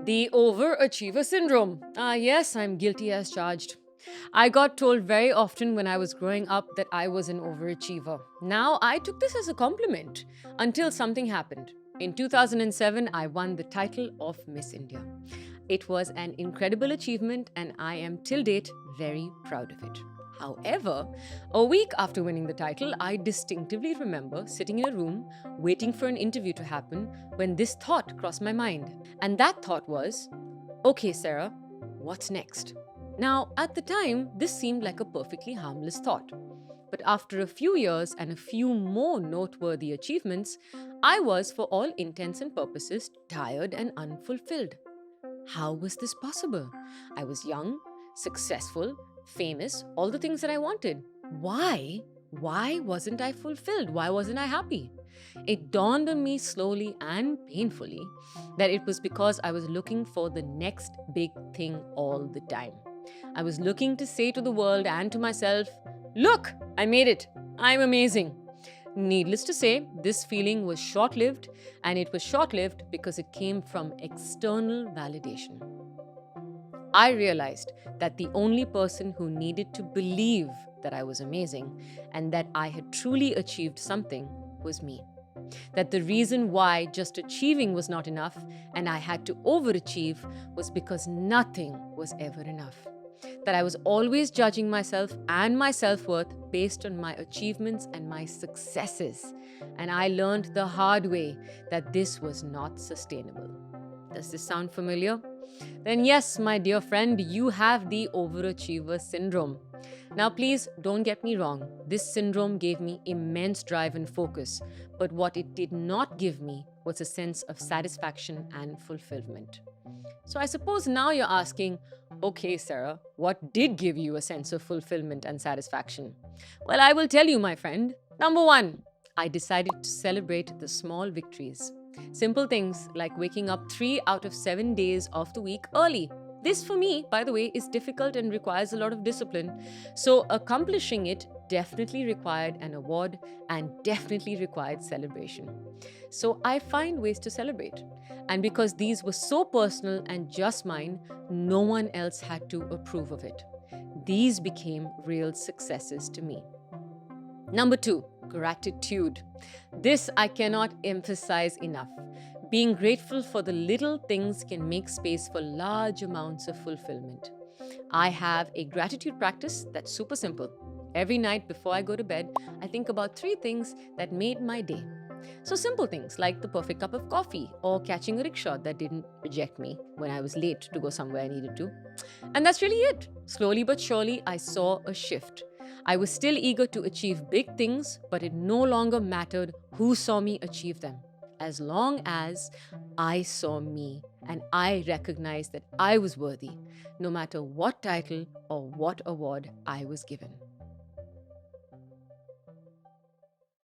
The overachiever syndrome. Ah, yes, I'm guilty as charged. I got told very often when I was growing up that I was an overachiever. Now, I took this as a compliment until something happened. In 2007, I won the title of Miss India. It was an incredible achievement, and I am till date very proud of it. However, a week after winning the title, I distinctively remember sitting in a room waiting for an interview to happen when this thought crossed my mind. And that thought was, okay, Sarah, what's next? Now, at the time, this seemed like a perfectly harmless thought. But after a few years and a few more noteworthy achievements, I was, for all intents and purposes, tired and unfulfilled. How was this possible? I was young, successful, famous, all the things that I wanted. Why? Why wasn't I fulfilled? Why wasn't I happy? It dawned on me slowly and painfully that it was because I was looking for the next big thing all the time. I was looking to say to the world and to myself, look, I made it. I'm amazing. Needless to say, this feeling was short lived, and it was short lived because it came from external validation. I realized that the only person who needed to believe that I was amazing and that I had truly achieved something was me. That the reason why just achieving was not enough and I had to overachieve was because nothing was ever enough. That I was always judging myself and my self-worth based on my achievements and my successes. And I learned the hard way that this was not sustainable. Does this sound familiar? Then yes, my dear friend, you have the overachiever syndrome. Now please don't get me wrong, this syndrome gave me immense drive and focus, but what it did not give me was a sense of satisfaction and fulfillment. So I suppose now you're asking, okay, Sarah, what did give you a sense of fulfillment and satisfaction? Well, I will tell you, my friend. Number one, I decided to celebrate the small victories. Simple things like waking up 3 out of 7 days of the week early. This, for me, by the way, is difficult and requires a lot of discipline. So accomplishing it definitely required an award and definitely required celebration. So I find ways to celebrate. And because these were so personal and just mine, no one else had to approve of it. These became real successes to me. Number two, gratitude. This I cannot emphasize enough. Being grateful for the little things can make space for large amounts of fulfillment. I have a gratitude practice that's super simple. Every night before I go to bed, I think about 3 things that made my day. So simple things like the perfect cup of coffee or catching a rickshaw that didn't reject me when I was late to go somewhere I needed to. And that's really it. Slowly but surely, I saw a shift. I was still eager to achieve big things, but it no longer mattered who saw me achieve them. As long as I saw me and I recognized that I was worthy, no matter what title or what award I was given.